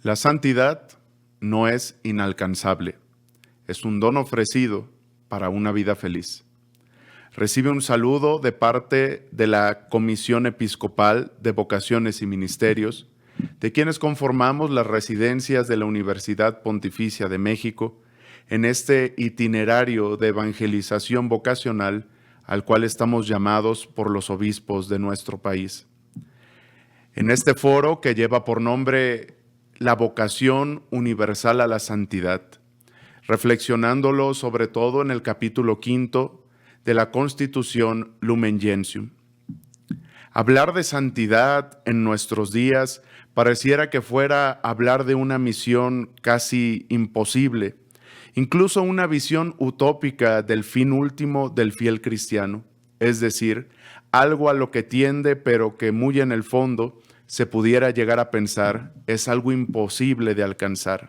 La santidad no es inalcanzable, es un don ofrecido para una vida feliz. Recibe un saludo de parte de la Comisión Episcopal de Vocaciones y Ministerios, de quienes conformamos las residencias de la Universidad Pontificia de México en este itinerario de evangelización vocacional al cual estamos llamados por los obispos de nuestro país. En este foro que lleva por nombre la vocación universal a la santidad, reflexionándolo sobre todo en el capítulo 5 de la Constitución Lumen Gentium. Hablar de santidad en nuestros días pareciera que fuera hablar de una misión casi imposible, incluso una visión utópica del fin último del fiel cristiano, es decir, algo a lo que tiende pero que muy en el fondo se pudiera llegar a pensar es algo imposible de alcanzar.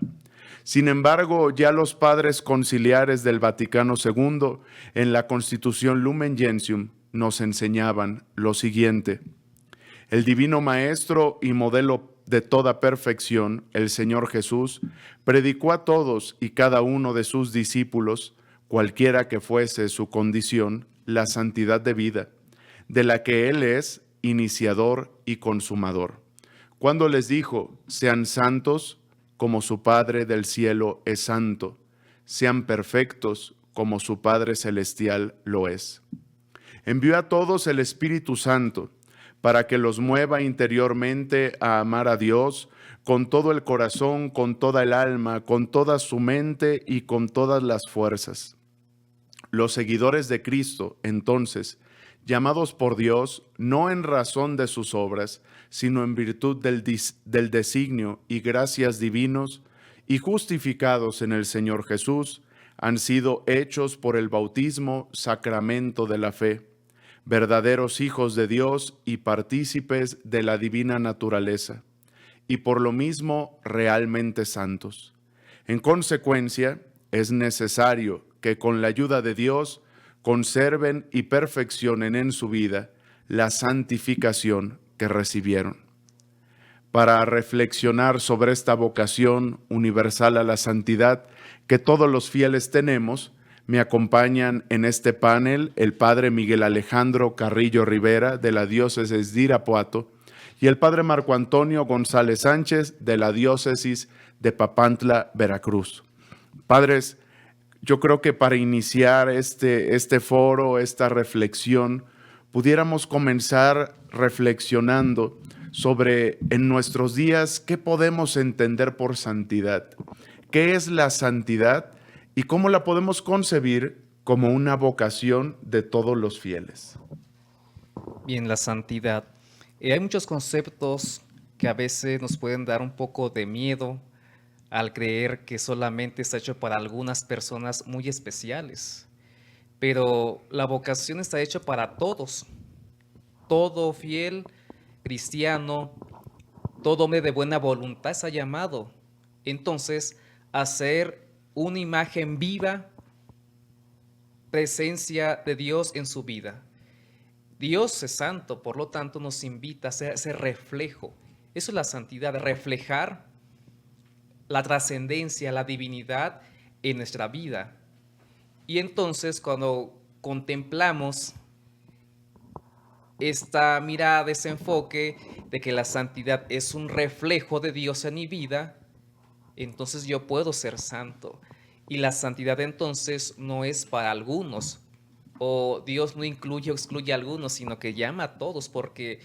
Sin embargo, ya los padres conciliares del Vaticano II en la Constitución Lumen Gentium nos enseñaban lo siguiente: el divino Maestro y modelo de toda perfección, el Señor Jesús, predicó a todos y cada uno de sus discípulos, cualquiera que fuese su condición, la santidad de vida, de la que Él es iniciador y consumador. Cuando les dijo: sean santos como su Padre del cielo es santo, sean perfectos como su Padre celestial lo es. Envió a todos el Espíritu Santo para que los mueva interiormente a amar a Dios con todo el corazón, con toda el alma, con toda su mente y con todas las fuerzas. Los seguidores de Cristo, entonces, llamados por Dios no en razón de sus obras, sino en virtud del designio y gracias divinos, y justificados en el Señor Jesús, han sido hechos por el bautismo sacramento de la fe, verdaderos hijos de Dios y partícipes de la divina naturaleza, y por lo mismo realmente santos. En consecuencia, es necesario que con la ayuda de Dios conserven y perfeccionen en su vida la santificación que recibieron. Para reflexionar sobre esta vocación universal a la santidad que todos los fieles tenemos, me acompañan en este panel el padre Miguel Alejandro Carrillo Rivera, de la diócesis de Irapuato, y el padre Marco Antonio González Sánchez, de la diócesis de Papantla, Veracruz. Padres, yo creo que para iniciar este foro, esta reflexión, pudiéramos comenzar reflexionando sobre en nuestros días qué podemos entender por santidad, qué es la santidad y cómo la podemos concebir como una vocación de todos los fieles. Bien, la santidad. Hay muchos conceptos que a veces nos pueden dar un poco de miedo al creer que solamente está hecho para algunas personas muy especiales. Pero la vocación está hecha para todos. Todo fiel cristiano, todo hombre de buena voluntad está llamado. Entonces, a ser una imagen viva, presencia de Dios en su vida. Dios es santo, por lo tanto nos invita a ser ese reflejo. Eso es la santidad, reflejar la trascendencia, la divinidad en nuestra vida. Y entonces cuando contemplamos esta mirada, ese enfoque de que la santidad es un reflejo de Dios en mi vida, entonces yo puedo ser santo. Y la santidad entonces no es para algunos, o Dios no incluye o excluye a algunos, sino que llama a todos, porque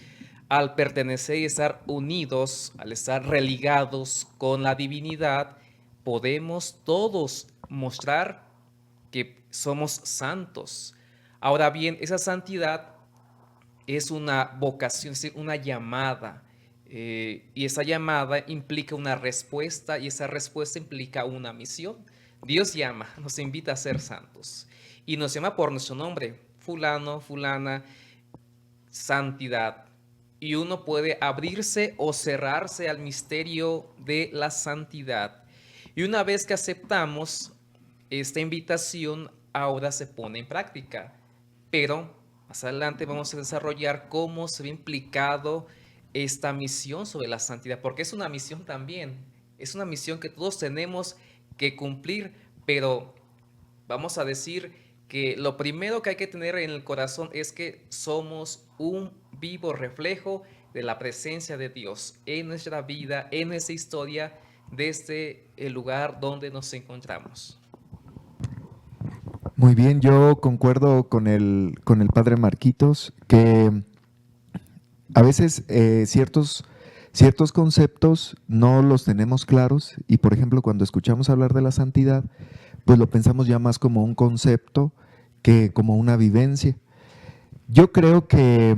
al pertenecer y estar unidos, al estar religados con la divinidad, podemos todos mostrar que somos santos. Ahora bien, esa santidad es una vocación, es decir, una llamada. Y esa llamada implica una respuesta y esa respuesta implica una misión. Dios llama, nos invita a ser santos y nos llama por nuestro nombre, fulano, fulana, santidad. Y uno puede abrirse o cerrarse al misterio de la santidad. Y una vez que aceptamos esta invitación, ahora se pone en práctica. Pero más adelante vamos a desarrollar cómo se ve implicado esta misión sobre la santidad, porque es una misión también. Es una misión que todos tenemos que cumplir, pero vamos a decir que lo primero que hay que tener en el corazón es que somos un vivo reflejo de la presencia de Dios en nuestra vida, en nuestra historia, desde el lugar donde nos encontramos. Muy bien, yo concuerdo con el padre Marquitos que a veces ciertos conceptos no los tenemos claros y, por ejemplo, cuando escuchamos hablar de la santidad, pues lo pensamos ya más como un concepto que como una vivencia. Yo creo que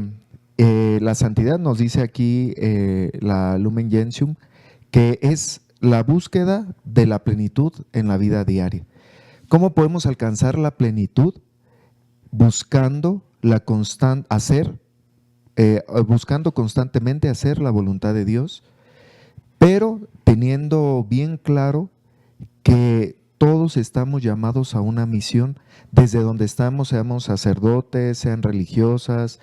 la santidad, nos dice aquí la Lumen Gentium, que es la búsqueda de la plenitud en la vida diaria. ¿Cómo podemos alcanzar la plenitud? Buscando buscando constantemente hacer la voluntad de Dios, pero teniendo bien claro que todos estamos llamados a una misión desde donde estamos, seamos sacerdotes, sean religiosas,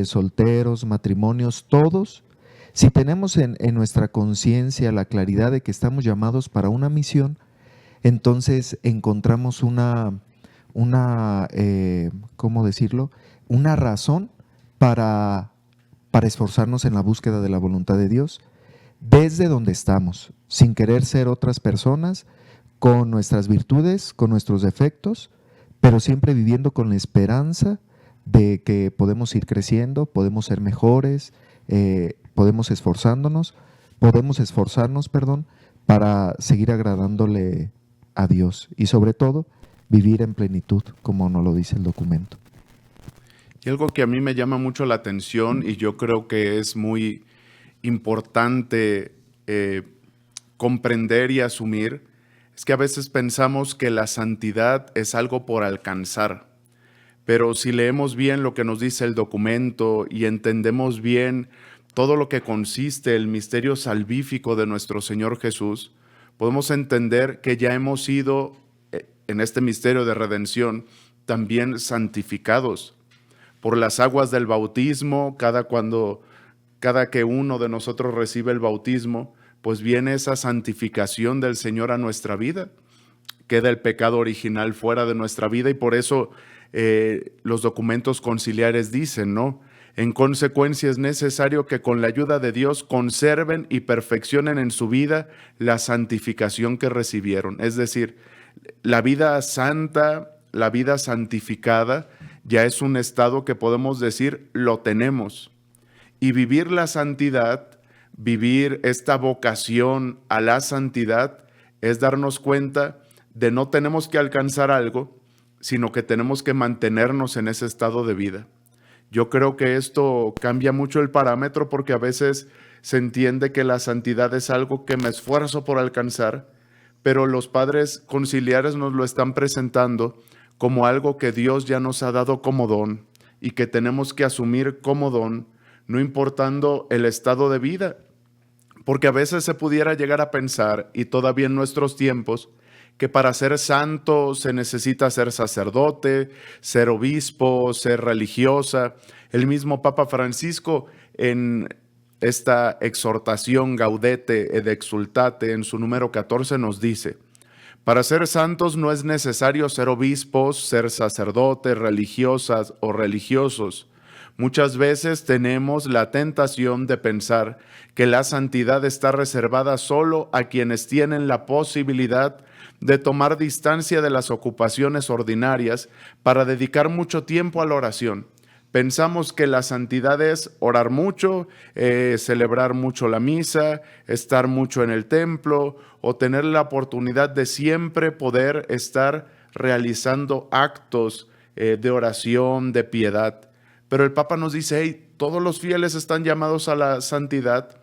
solteros, matrimonios, todos. Si tenemos en nuestra conciencia la claridad de que estamos llamados para una misión, entonces encontramos ¿cómo decirlo? Una razón para esforzarnos en la búsqueda de la voluntad de Dios desde donde estamos, sin querer ser otras personas, con nuestras virtudes, con nuestros defectos, pero siempre viviendo con la esperanza de que podemos ir creciendo, podemos ser mejores, podemos esforzarnos, perdón, para seguir agradándole a Dios y sobre todo vivir en plenitud, como nos lo dice el documento. Y algo que a mí me llama mucho la atención y yo creo que es muy importante comprender y asumir, es que a veces pensamos que la santidad es algo por alcanzar, pero si leemos bien lo que nos dice el documento y entendemos bien todo lo que consiste el misterio salvífico de nuestro Señor Jesús, podemos entender que ya hemos sido, en este misterio de redención, también santificados por las aguas del bautismo. Cada que uno de nosotros recibe el bautismo, pues viene esa santificación del Señor a nuestra vida. Queda el pecado original fuera de nuestra vida y por eso los documentos conciliares dicen, ¿no? En consecuencia es necesario que con la ayuda de Dios conserven y perfeccionen en su vida la santificación que recibieron. Es decir, la vida santa, la vida santificada, ya es un estado que podemos decir lo tenemos. Y vivir la santidad, vivir esta vocación a la santidad, es darnos cuenta de no tenemos que alcanzar algo, sino que tenemos que mantenernos en ese estado de vida. Yo creo que esto cambia mucho el parámetro porque a veces se entiende que la santidad es algo que me esfuerzo por alcanzar, pero los padres conciliares nos lo están presentando como algo que Dios ya nos ha dado como don y que tenemos que asumir como don, no importando el estado de vida. Porque a veces se pudiera llegar a pensar, y todavía en nuestros tiempos, que para ser santo se necesita ser sacerdote, ser obispo, ser religiosa. El mismo Papa Francisco en esta exhortación Gaudete et Exsultate en su número 14 nos dice: para ser santos no es necesario ser obispos, ser sacerdotes, religiosas o religiosos. Muchas veces tenemos la tentación de pensar que la santidad está reservada solo a quienes tienen la posibilidad de tomar distancia de las ocupaciones ordinarias para dedicar mucho tiempo a la oración. Pensamos que la santidad es orar mucho, celebrar mucho la misa, estar mucho en el templo o tener la oportunidad de siempre poder estar realizando actos de oración, de piedad. Pero el Papa nos dice, hey, todos los fieles están llamados a la santidad,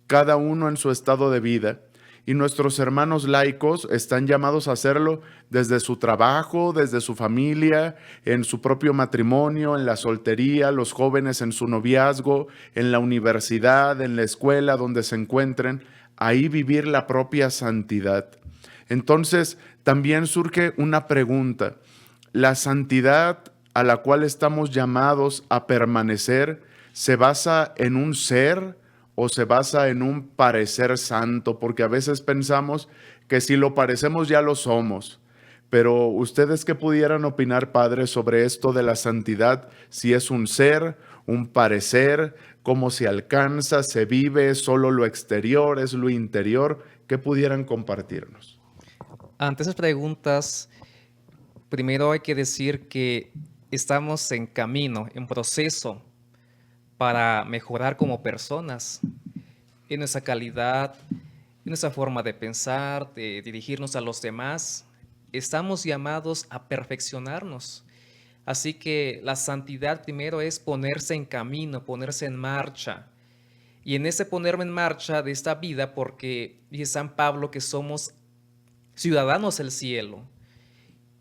cada uno en su estado de vida. Y nuestros hermanos laicos están llamados a hacerlo desde su trabajo, desde su familia, en su propio matrimonio, en la soltería, los jóvenes en su noviazgo, en la universidad, en la escuela donde se encuentren, ahí vivir la propia santidad. Entonces, también surge una pregunta. ¿La santidad a la cual estamos llamados a permanecer se basa en un ser o se basa en un parecer santo? Porque a veces pensamos que si lo parecemos ya lo somos. Pero ustedes qué pudieran opinar, padre, sobre esto de la santidad, si es un ser, un parecer, cómo se alcanza, se vive, solo lo exterior, es lo interior, ¿qué pudieran compartirnos? Ante esas preguntas, primero hay que decir que estamos en camino, en proceso para mejorar como personas, en nuestra calidad, en nuestra forma de pensar, de dirigirnos a los demás. Estamos llamados a perfeccionarnos. Así que la santidad primero es ponerse en camino, ponerse en marcha. Y en ese ponerme en marcha de esta vida, porque dice San Pablo que somos ciudadanos del cielo.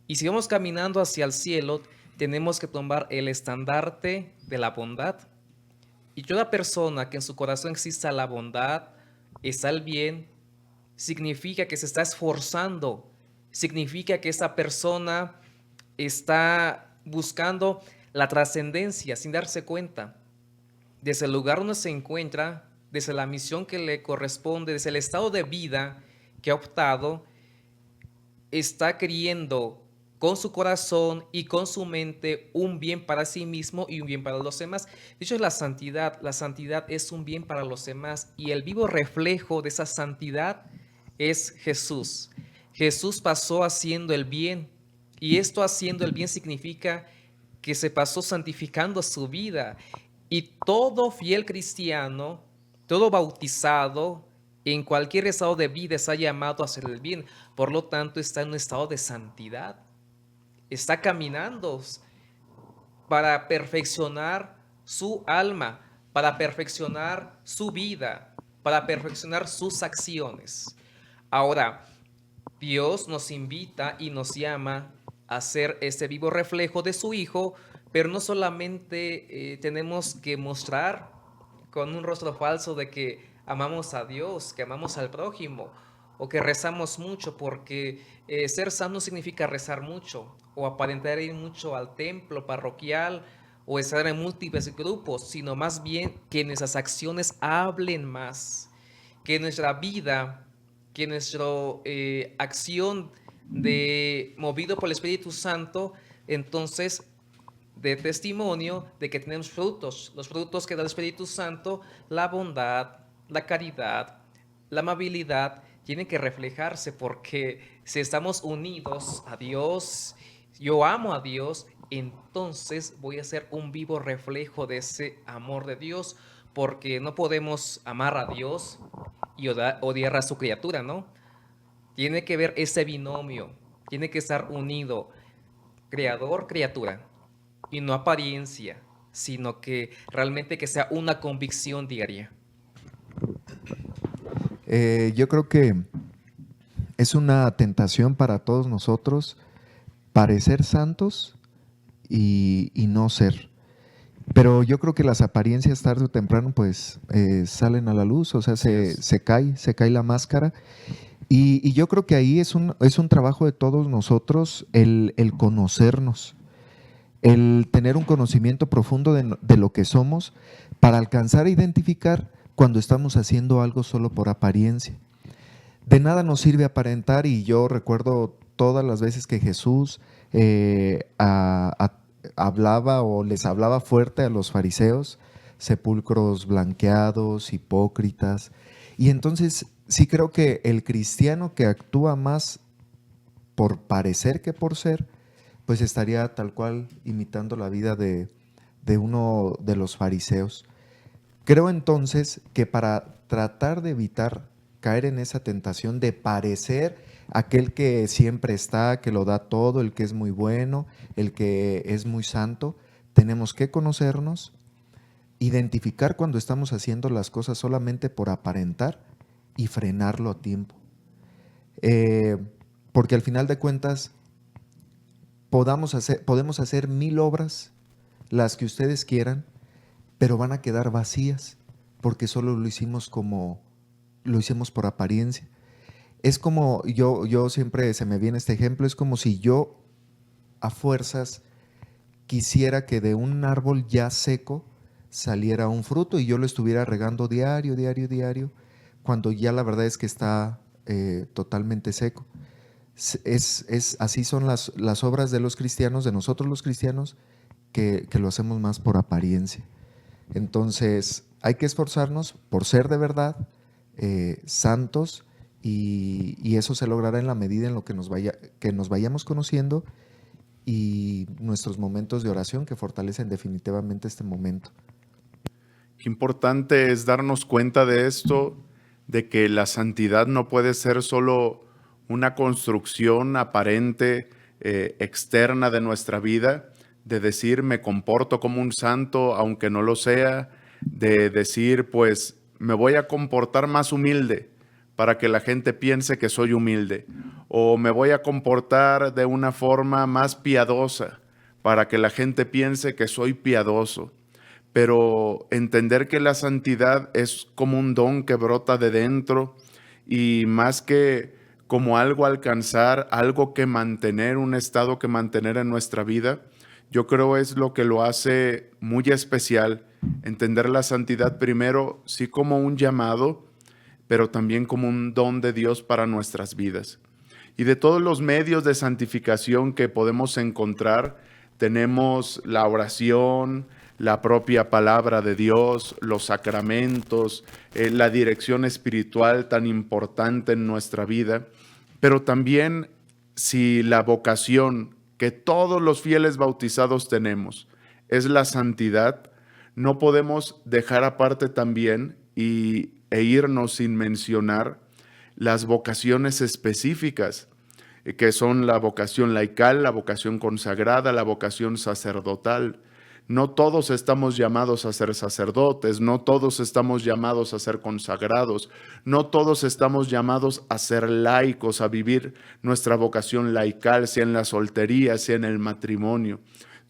Y si vamos caminando hacia el cielo, tenemos que tomar el estandarte de la bondad. Y toda persona que en su corazón exista la bondad, está el bien, significa que se está esforzando, significa que esa persona está buscando la trascendencia sin darse cuenta. Desde el lugar donde se encuentra, desde la misión que le corresponde, desde el estado de vida que ha optado, está queriendo con su corazón y con su mente un bien para sí mismo y un bien para los demás. De hecho, la santidad es un bien para los demás y el vivo reflejo de esa santidad es Jesús. Jesús pasó haciendo el bien y esto haciendo el bien significa que se pasó santificando su vida y todo fiel cristiano, todo bautizado, en cualquier estado de vida está llamado a hacer el bien. Por lo tanto, está en un estado de santidad. Está caminando para perfeccionar su alma, para perfeccionar su vida, para perfeccionar sus acciones. Ahora, Dios nos invita y nos llama a ser este vivo reflejo de su Hijo, pero no solamente tenemos que mostrar con un rostro falso de que amamos a Dios, que amamos al prójimo o que rezamos mucho, porque ser sano significa rezar mucho o aparentar ir mucho al templo parroquial o estar en múltiples grupos, sino más bien que nuestras acciones hablen más, que nuestra vida, que nuestra acción de movido por el Espíritu Santo, entonces de testimonio de que tenemos frutos, los frutos que da el Espíritu Santo, la bondad, la caridad, la amabilidad, tienen que reflejarse porque si estamos unidos a Dios, yo amo a Dios, entonces voy a ser un vivo reflejo de ese amor de Dios, porque no podemos amar a Dios y odiar a su criatura, ¿no? Tiene que ver ese binomio, tiene que estar unido, creador-criatura, y no apariencia, sino que realmente que sea una convicción diaria. Yo creo que es una tentación para todos nosotros parecer santos y no ser. Pero yo creo que las apariencias tarde o temprano pues salen a la luz, o sea, se cae la máscara. Y yo creo que ahí es un trabajo de todos nosotros el conocernos, el tener un conocimiento profundo de lo que somos para alcanzar a identificar cuando estamos haciendo algo solo por apariencia. De nada nos sirve aparentar, y yo recuerdo todas las veces que Jesús hablaba o les hablaba fuerte a los fariseos, sepulcros blanqueados, hipócritas. Y entonces sí creo que el cristiano que actúa más por parecer que por ser, pues estaría tal cual imitando la vida de uno de los fariseos. Creo entonces que para tratar de evitar caer en esa tentación de parecer aquel que siempre está, que lo da todo, el que es muy bueno, el que es muy santo, tenemos que conocernos, identificar cuando estamos haciendo las cosas solamente por aparentar y frenarlo a tiempo. Porque al final de cuentas podemos hacer 1000 obras, las que ustedes quieran, pero van a quedar vacías porque solo lo hicimos por apariencia. Es como, yo siempre se me viene este ejemplo, es como si yo a fuerzas quisiera que de un árbol ya seco saliera un fruto y yo lo estuviera regando diario, cuando ya la verdad es que está totalmente seco. Así son las obras de los cristianos, de nosotros los cristianos, que lo hacemos más por apariencia. Entonces hay que esforzarnos por ser de verdad santos, y eso se logrará en la medida en lo que nos vayamos conociendo, y nuestros momentos de oración que fortalecen definitivamente este momento. Qué importante es darnos cuenta de esto, de que la santidad no puede ser solo una construcción aparente, externa de nuestra vida, de decir me comporto como un santo aunque no lo sea, de decir pues me voy a comportar más humilde para que la gente piense que soy humilde, o me voy a comportar de una forma más piadosa para que la gente piense que soy piadoso. Pero entender que la santidad es como un don que brota de dentro, y más que como algo a alcanzar, algo que mantener, un estado que mantener en nuestra vida, yo creo es lo que lo hace muy especial. Entender la santidad primero sí como un llamado, pero también como un don de Dios para nuestras vidas. Y de todos los medios de santificación que podemos encontrar, tenemos la oración, la propia palabra de Dios, los sacramentos, la dirección espiritual tan importante en nuestra vida, pero también si la vocación que todos los fieles bautizados tenemos es la santidad, no podemos dejar aparte también e irnos sin mencionar las vocaciones específicas, que son la vocación laical, la vocación consagrada, la vocación sacerdotal. No todos estamos llamados a ser sacerdotes, no todos estamos llamados a ser consagrados, no todos estamos llamados a ser laicos, a vivir nuestra vocación laical, sea en la soltería, sea en el matrimonio.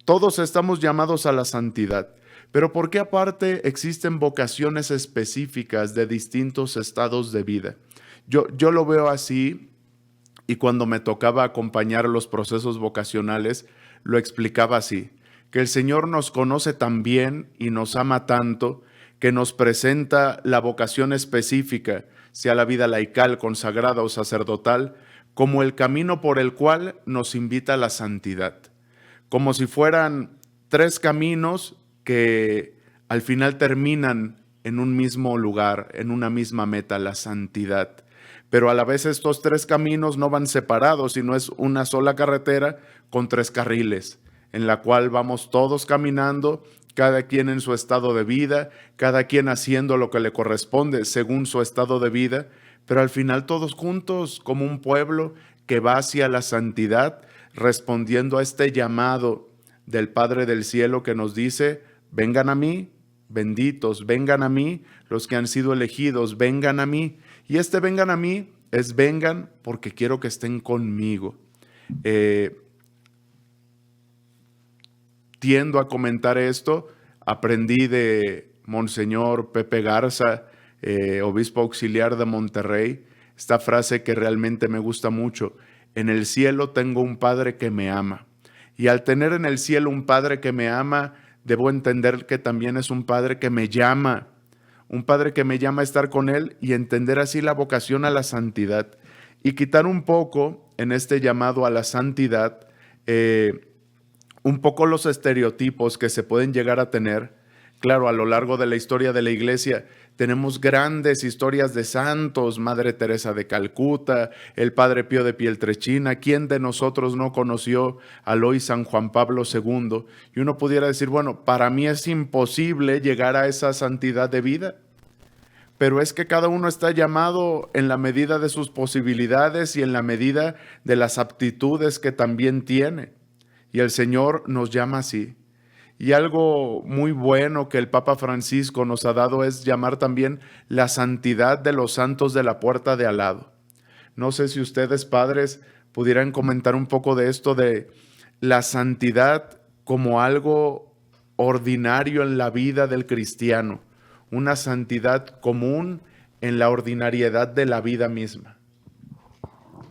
Todos estamos llamados a la santidad. Pero ¿por qué aparte existen vocaciones específicas de distintos estados de vida? Yo lo veo así, y cuando me tocaba acompañar los procesos vocacionales, lo explicaba así, que el Señor nos conoce tan bien y nos ama tanto que nos presenta la vocación específica, sea la vida laical, consagrada o sacerdotal, como el camino por el cual nos invita a la santidad. Como si fueran tres caminos que al final terminan en un mismo lugar, en una misma meta, la santidad. Pero a la vez estos tres caminos no van separados, sino es una sola carretera con tres carriles, en la cual vamos todos caminando, cada quien en su estado de vida, cada quien haciendo lo que le corresponde según su estado de vida, pero al final todos juntos como un pueblo que va hacia la santidad, respondiendo a este llamado del Padre del Cielo que nos dice: vengan a mí, benditos, vengan a mí, los que han sido elegidos, vengan a mí. Y este vengan a mí es vengan porque quiero que estén conmigo. Tiendo a comentar esto, aprendí de Monseñor Pepe Garza, obispo auxiliar de Monterrey, esta frase que realmente me gusta mucho: en el cielo tengo un Padre que me ama. Y al tener en el cielo un Padre que me ama, debo entender que también es un Padre que me llama, un Padre que me llama a estar con Él, y entender así la vocación a la santidad. Y quitar un poco en este llamado a la santidad, un poco los estereotipos que se pueden llegar a tener. Claro, a lo largo de la historia de la Iglesia tenemos grandes historias de santos, Madre Teresa de Calcuta, el Padre Pío de Pietrelcina. ¿Quién de nosotros no conoció al hoy San Juan Pablo II? Y uno pudiera decir, bueno, para mí es imposible llegar a esa santidad de vida. Pero es que cada uno está llamado en la medida de sus posibilidades y en la medida de las aptitudes que también tiene. Y el Señor nos llama así. Y algo muy bueno que el Papa Francisco nos ha dado es llamar también la santidad de los santos de la puerta de al lado. No sé si ustedes, padres, pudieran comentar un poco de esto, de la santidad como algo ordinario en la vida del cristiano, una santidad común en la ordinariedad de la vida misma.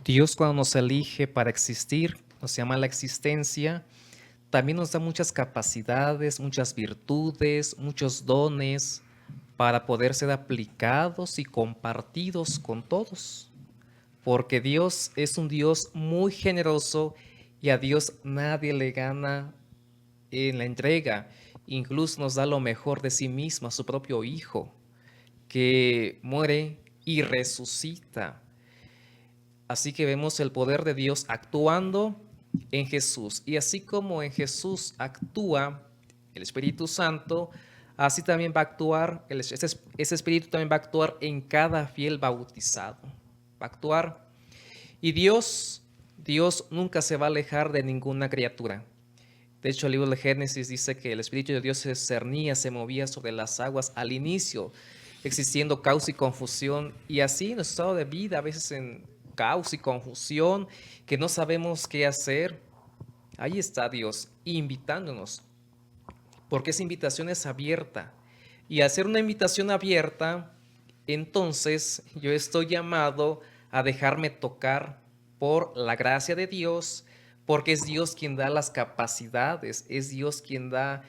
Dios, cuando nos elige para existir, nos llama a la existencia, también nos da muchas capacidades, muchas virtudes, muchos dones para poder ser aplicados y compartidos con todos. Porque Dios es un Dios muy generoso y a Dios nadie le gana en la entrega. Incluso nos da lo mejor de sí mismo, a su propio Hijo, que muere y resucita. Así que vemos el poder de Dios actuando en Jesús. Y así como en Jesús actúa el Espíritu Santo, así también va a actuar, ese Espíritu también va a actuar en cada fiel bautizado. Va a actuar. Y Dios nunca se va a alejar de ninguna criatura. De hecho, el libro de Génesis dice que el Espíritu de Dios se cernía, se movía sobre las aguas al inicio, existiendo caos y confusión. Y así en nuestro estado de vida, a veces en caos y confusión, que no sabemos qué hacer, ahí está Dios invitándonos, porque esa invitación es abierta. Y al ser una invitación abierta, entonces yo estoy llamado a dejarme tocar por la gracia de Dios, porque es Dios quien da las capacidades, es Dios quien da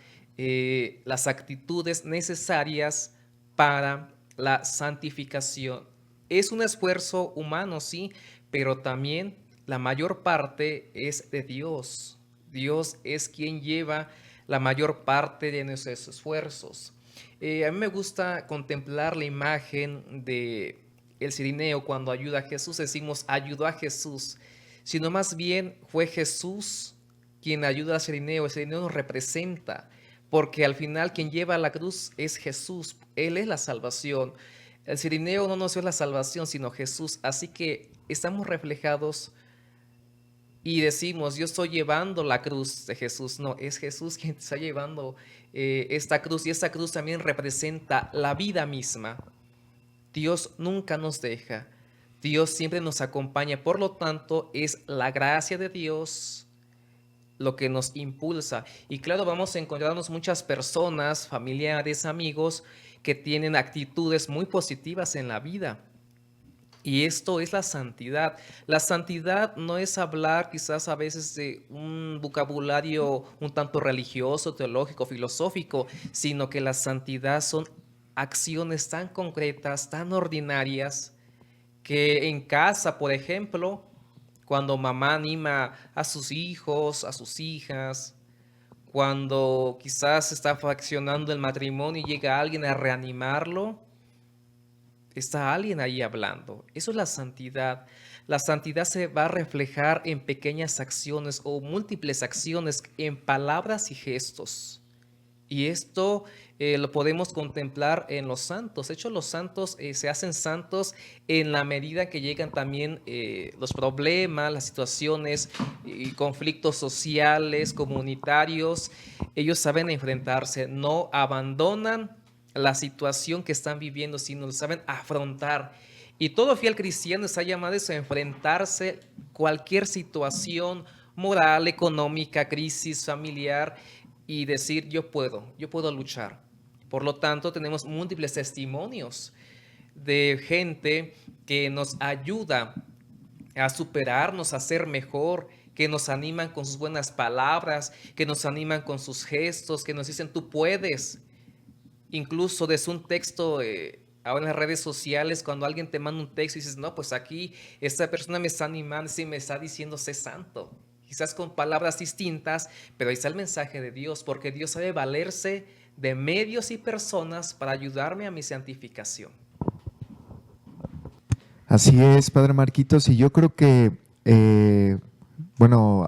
las actitudes necesarias para la santificación. Es un esfuerzo humano, sí, pero también la mayor parte es de Dios. Dios es quien lleva la mayor parte de nuestros esfuerzos. A mí me gusta contemplar la imagen de el cirineo cuando ayuda a Jesús. Decimos ayudó a Jesús, sino más bien fue Jesús quien ayuda al cirineo. El cirineo nos representa, porque al final quien lleva la cruz es Jesús. Él es la salvación. El cirineo no nos dio la salvación, sino Jesús. Así que estamos reflejados y decimos, yo estoy llevando la cruz de Jesús. No, es Jesús quien está llevando esta cruz, y esta cruz también representa la vida misma. Dios nunca nos deja, Dios siempre nos acompaña. Por lo tanto, es la gracia de Dios lo que nos impulsa. Y claro, vamos a encontrarnos muchas personas, familiares, amigos, que tienen actitudes muy positivas en la vida. Y esto es la santidad. La santidad no es hablar quizás a veces de un vocabulario un tanto religioso, teológico, filosófico, sino que la santidad son acciones tan concretas, tan ordinarias, que en casa, por ejemplo, cuando mamá anima a sus hijos, a sus hijas, cuando quizás está fraccionando el matrimonio y llega alguien a reanimarlo, está alguien ahí hablando. Eso es la santidad. La santidad se va a reflejar en pequeñas acciones o múltiples acciones, en palabras y gestos. Y esto lo podemos contemplar en los santos. De hecho, los santos se hacen santos en la medida que llegan también los problemas, las situaciones y conflictos sociales, comunitarios. Ellos saben enfrentarse, no abandonan la situación que están viviendo, sino lo saben afrontar. Y todo fiel cristiano está llamado a enfrentarse cualquier situación moral, económica, crisis familiar, y decir yo puedo luchar. Por lo tanto, tenemos múltiples testimonios de gente que nos ayuda a superarnos, a ser mejor, que nos animan con sus buenas palabras, que nos animan con sus gestos, que nos dicen tú puedes. Incluso desde un texto, ahora en las redes sociales, cuando alguien te manda un texto y dices, no, pues aquí esta persona me está animando y me está diciendo sé santo. Quizás con palabras distintas, pero ahí está el mensaje de Dios, porque Dios sabe valerse de medios y personas para ayudarme a mi santificación. Así es, Padre Marquitos, y yo creo que, bueno,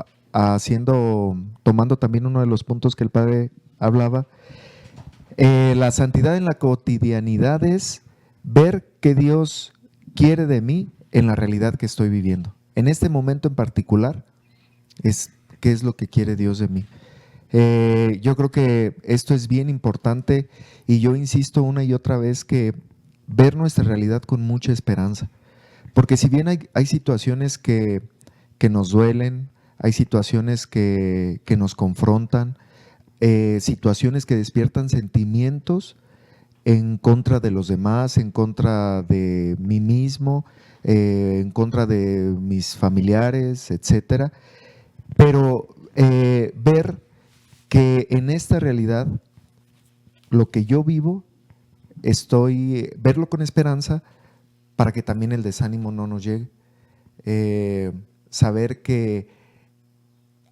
tomando también uno de los puntos que el Padre hablaba, la santidad en la cotidianidad es ver qué Dios quiere de mí en la realidad que estoy viviendo. En este momento en particular, qué es lo que quiere Dios de mí. Yo creo que esto es bien importante y yo insisto una y otra vez que ver nuestra realidad con mucha esperanza. Porque si bien hay situaciones que nos duelen, hay situaciones que nos confrontan, situaciones que despiertan sentimientos en contra de los demás, en contra de mí mismo, en contra de mis familiares, etcétera. Pero ver que en esta realidad, lo que yo vivo, verlo con esperanza para que también el desánimo no nos llegue. Saber que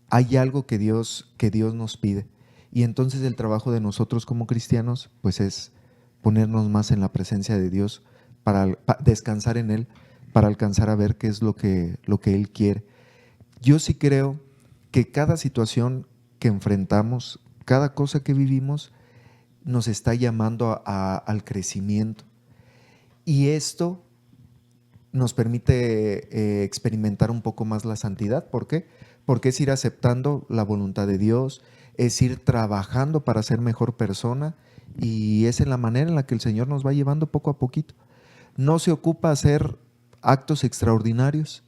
hay algo que Dios nos pide. Y entonces el trabajo de nosotros como cristianos, pues es ponernos más en la presencia de Dios, para descansar en Él, para alcanzar a ver qué es lo que Él quiere. Yo sí creo que cada situación que enfrentamos, cada cosa que vivimos, nos está llamando al crecimiento. Y esto nos permite experimentar un poco más la santidad. ¿Por qué? Porque es ir aceptando la voluntad de Dios, es ir trabajando para ser mejor persona, y es en la manera en la que el Señor nos va llevando poco a poquito. No se ocupa hacer actos extraordinarios,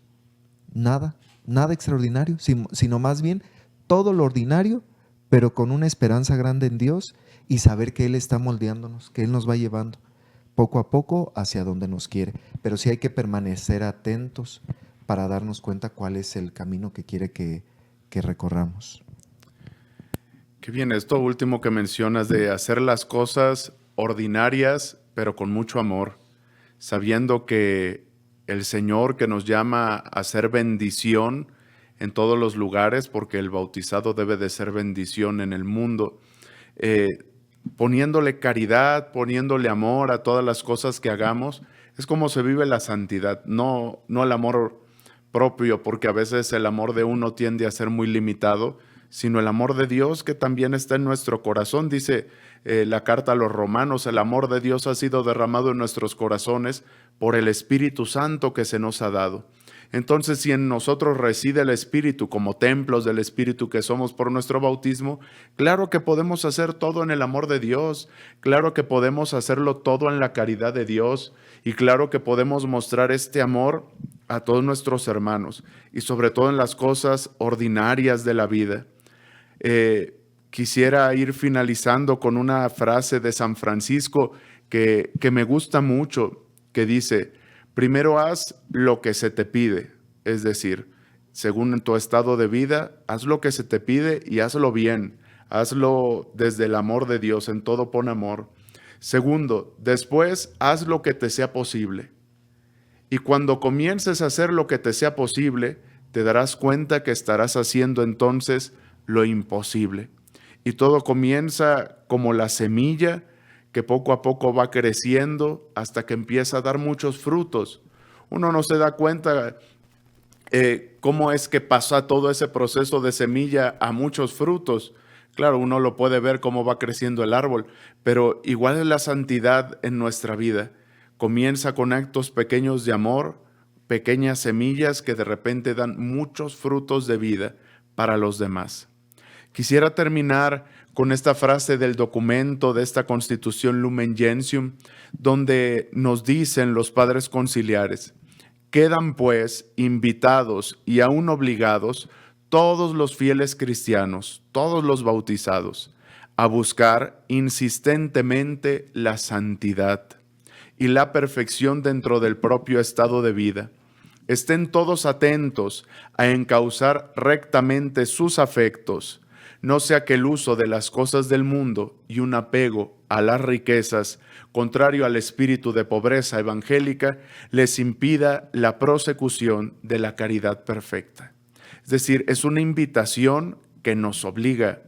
nada extraordinario, sino más bien todo lo ordinario, pero con una esperanza grande en Dios y saber que Él está moldeándonos, que Él nos va llevando poco a poco hacia donde nos quiere. Pero sí hay que permanecer atentos para darnos cuenta cuál es el camino que quiere que recorramos. Qué bien, esto último que mencionas de hacer las cosas ordinarias, pero con mucho amor, sabiendo que el Señor que nos llama a ser bendición en todos los lugares, porque el bautizado debe de ser bendición en el mundo, poniéndole caridad, poniéndole amor a todas las cosas que hagamos, es como se vive la santidad, no el amor propio, porque a veces el amor de uno tiende a ser muy limitado, sino el amor de Dios que también está en nuestro corazón. Dice la carta a los Romanos, el amor de Dios ha sido derramado en nuestros corazones por el Espíritu Santo que se nos ha dado. Entonces, si en nosotros reside el Espíritu, como templos del Espíritu que somos por nuestro bautismo, claro que podemos hacer todo en el amor de Dios, claro que podemos hacerlo todo en la caridad de Dios, y claro que podemos mostrar este amor a todos nuestros hermanos, y sobre todo en las cosas ordinarias de la vida. Quisiera ir finalizando con una frase de San Francisco que me gusta mucho, que dice: primero haz lo que se te pide, es decir, según tu estado de vida, haz lo que se te pide y hazlo bien, hazlo desde el amor de Dios, en todo pon amor. Segundo, después haz lo que te sea posible. Y cuando comiences a hacer lo que te sea posible, te darás cuenta que estarás haciendo entonces lo imposible. Y todo comienza como la semilla que poco a poco va creciendo hasta que empieza a dar muchos frutos. Uno no se da cuenta cómo es que pasa todo ese proceso de semilla a muchos frutos. Claro, uno lo puede ver cómo va creciendo el árbol, pero igual es la santidad en nuestra vida. Comienza con actos pequeños de amor, pequeñas semillas que de repente dan muchos frutos de vida para los demás. Quisiera terminar con esta frase del documento de esta Constitución Lumen Gentium, donde nos dicen los padres conciliares: quedan pues invitados y aún obligados todos los fieles cristianos, todos los bautizados, a buscar insistentemente la santidad y la perfección dentro del propio estado de vida. Estén todos atentos a encauzar rectamente sus afectos, no sea que el uso de las cosas del mundo y un apego a las riquezas, contrario al espíritu de pobreza evangélica, les impida la prosecución de la caridad perfecta. Es decir, es una invitación que nos obliga,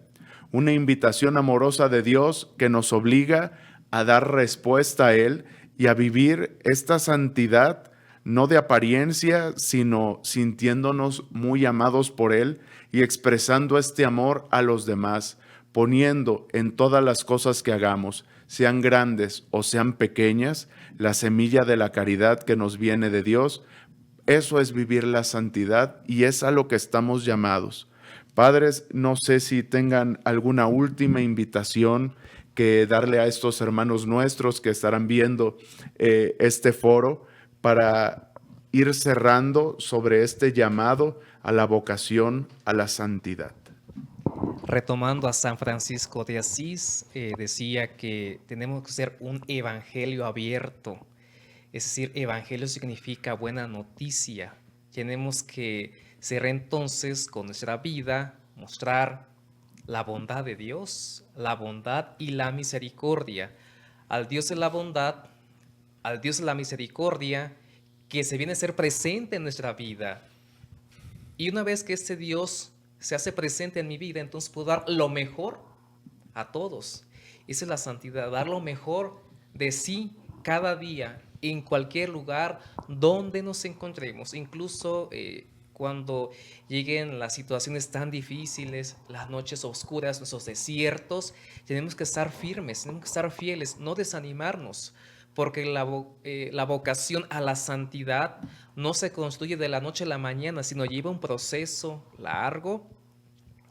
una invitación amorosa de Dios que nos obliga a dar respuesta a Él y a vivir esta santidad, no de apariencia, sino sintiéndonos muy amados por Él y expresando este amor a los demás, poniendo en todas las cosas que hagamos, sean grandes o sean pequeñas, la semilla de la caridad que nos viene de Dios. Eso es vivir la santidad y es a lo que estamos llamados. Padres, no sé si tengan alguna última invitación que darle a estos hermanos nuestros que estarán viendo este foro para ir cerrando sobre este llamado a la vocación a la santidad. Retomando a San Francisco de Asís, decía que tenemos que ser un evangelio abierto. Es decir, evangelio significa buena noticia. Tenemos que ser entonces con nuestra vida, mostrar la bondad de Dios, la bondad y la misericordia. Al Dios de la bondad, al Dios de la misericordia, que se viene a ser presente en nuestra vida. Y una vez que este Dios se hace presente en mi vida, entonces puedo dar lo mejor a todos. Esa es la santidad, dar lo mejor de sí cada día, en cualquier lugar donde nos encontremos, incluso cuando lleguen las situaciones tan difíciles, las noches oscuras, nuestros desiertos, tenemos que estar firmes, tenemos que estar fieles, no desanimarnos, porque la vocación a la santidad no se construye de la noche a la mañana, sino lleva un proceso largo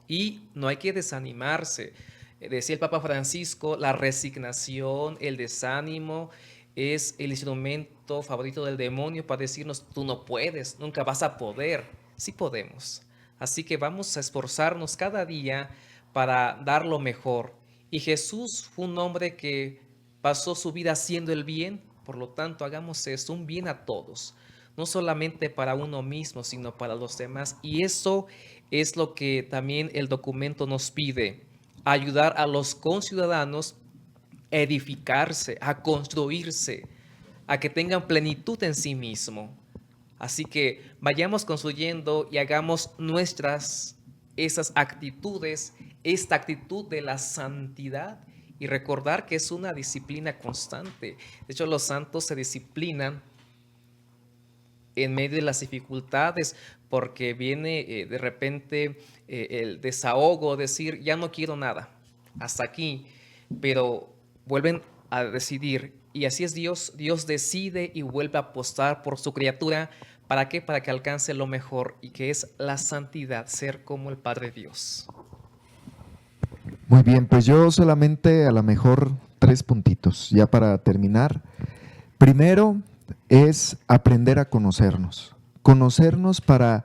y no hay que desanimarse. Decía el Papa Francisco, la resignación, el desánimo es el instrumento favorito del demonio para decirnos, tú no puedes, nunca vas a poder. Sí podemos. Así que vamos a esforzarnos cada día para dar lo mejor. Y Jesús fue un hombre que pasó su vida haciendo el bien, por lo tanto hagamos esto, un bien a todos, no solamente para uno mismo, sino para los demás. Y eso es lo que también el documento nos pide, ayudar a los conciudadanos a edificarse, a construirse, a que tengan plenitud en sí mismo. Así que vayamos construyendo y hagamos nuestras esas actitudes, esta actitud de la santidad, y recordar que es una disciplina constante. De hecho, los santos se disciplinan en medio de las dificultades, porque viene de repente el desahogo, decir, ya no quiero nada, hasta aquí, pero vuelven a decidir, y así es Dios. Dios decide y vuelve a apostar por su criatura. ¿Para qué? Para que alcance lo mejor, y que es la santidad, ser como el Padre Dios. Muy bien, pues yo solamente a lo mejor 3 puntitos, ya para terminar. Primero es aprender a conocernos. Conocernos para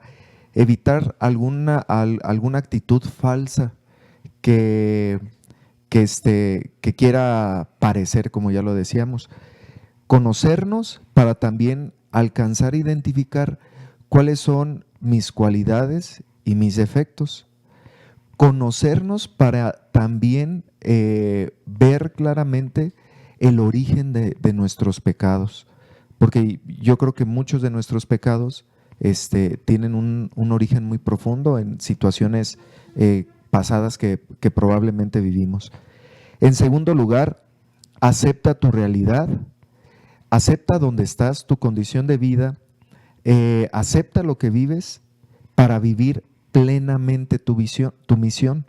evitar alguna actitud falsa que quiera parecer, como ya lo decíamos. Conocernos para también alcanzar a identificar cuáles son mis cualidades y mis defectos. Conocernos para también ver claramente el origen de nuestros pecados, porque yo creo que muchos de nuestros pecados tienen un origen muy profundo en situaciones pasadas que probablemente vivimos. En segundo lugar, acepta tu realidad, acepta dónde estás, tu condición de vida, acepta lo que vives para vivir plenamente tu misión.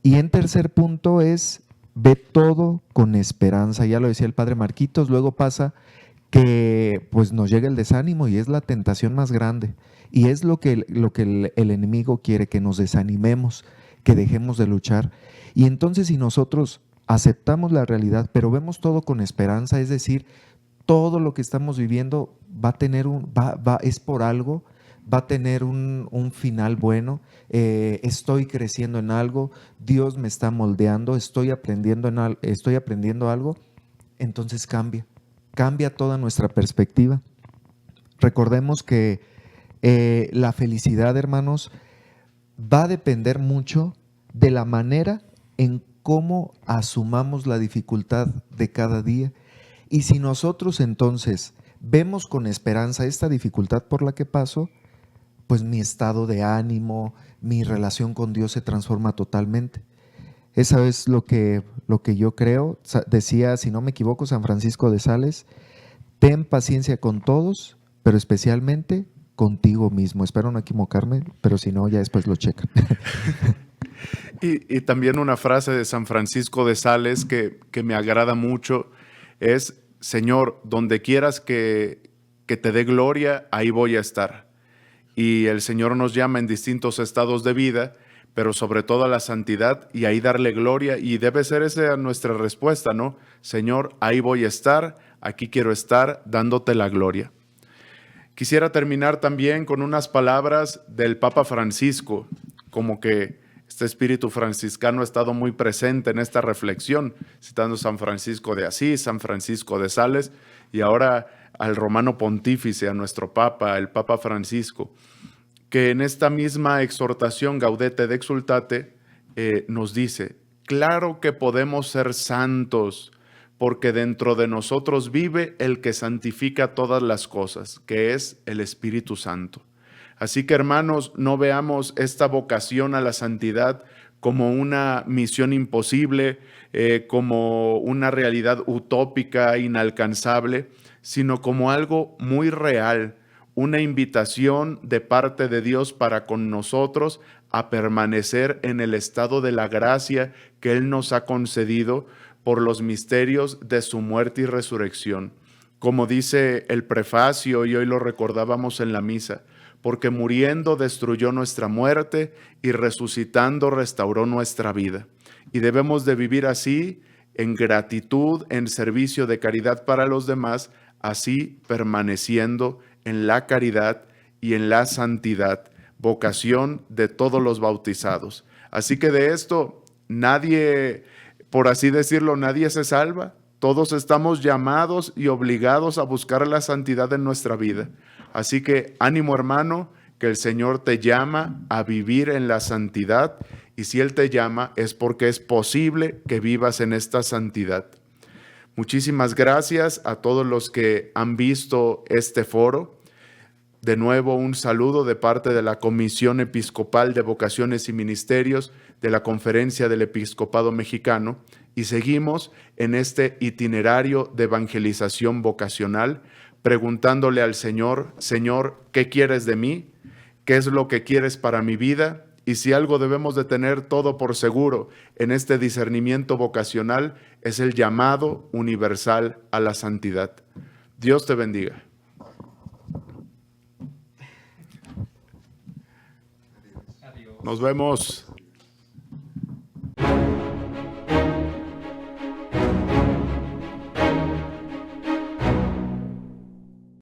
Y en tercer punto es, ve todo con esperanza. Ya lo decía el padre Marquitos. Luego pasa que pues nos llega el desánimo, y es la tentación más grande, y es lo que el enemigo quiere, que nos desanimemos, que dejemos de luchar. Y entonces, si nosotros aceptamos la realidad, pero vemos todo con esperanza, es decir, todo lo que estamos viviendo va a tener es por algo, va a tener un final bueno, estoy creciendo en algo, Dios me está moldeando, estoy aprendiendo algo, entonces cambia toda nuestra perspectiva. Recordemos que la felicidad, hermanos, va a depender mucho de la manera en cómo asumamos la dificultad de cada día. Y si nosotros entonces vemos con esperanza esta dificultad por la que paso, pues mi estado de ánimo, mi relación con Dios se transforma totalmente. Eso es lo que yo creo. Decía, si no me equivoco, San Francisco de Sales: ten paciencia con todos, pero especialmente contigo mismo. Espero no equivocarme, pero si no, ya después lo checan. Y también una frase de San Francisco de Sales que me agrada mucho es: Señor, donde quieras que te dé gloria, ahí voy a estar. Y el Señor nos llama en distintos estados de vida, pero sobre todo a la santidad, y ahí darle gloria, y debe ser esa nuestra respuesta, ¿no? Señor, ahí voy a estar, aquí quiero estar, dándote la gloria. Quisiera terminar también con unas palabras del Papa Francisco, como que este espíritu franciscano ha estado muy presente en esta reflexión, citando San Francisco de Asís, San Francisco de Sales, y ahora al romano pontífice, a nuestro Papa, el Papa Francisco, que en esta misma exhortación Gaudete et Exsultate nos dice, claro que podemos ser santos, porque dentro de nosotros vive el que santifica todas las cosas, que es el Espíritu Santo. Así que, hermanos, no veamos esta vocación a la santidad como una misión imposible, como una realidad utópica, inalcanzable, sino como algo muy real, una invitación de parte de Dios para con nosotros a permanecer en el estado de la gracia que Él nos ha concedido por los misterios de su muerte y resurrección. Como dice el prefacio, y hoy lo recordábamos en la misa, porque muriendo destruyó nuestra muerte y resucitando restauró nuestra vida. Y debemos de vivir así, en gratitud, en servicio de caridad para los demás, así permaneciendo en la caridad y en la santidad, vocación de todos los bautizados. Así que de esto nadie, por así decirlo, nadie se salva. Todos estamos llamados y obligados a buscar la santidad en nuestra vida. Así que ánimo, hermano, que el Señor te llama a vivir en la santidad, y si Él te llama es porque es posible que vivas en esta santidad. Muchísimas gracias a todos los que han visto este foro. De nuevo, un saludo de parte de la Comisión Episcopal de Vocaciones y Ministerios de la Conferencia del Episcopado Mexicano, y seguimos en este itinerario de evangelización vocacional, preguntándole al Señor, Señor, ¿qué quieres de mí? ¿Qué es lo que quieres para mi vida? Y si algo debemos de tener todo por seguro en este discernimiento vocacional, es el llamado universal a la santidad. Dios te bendiga. Nos vemos.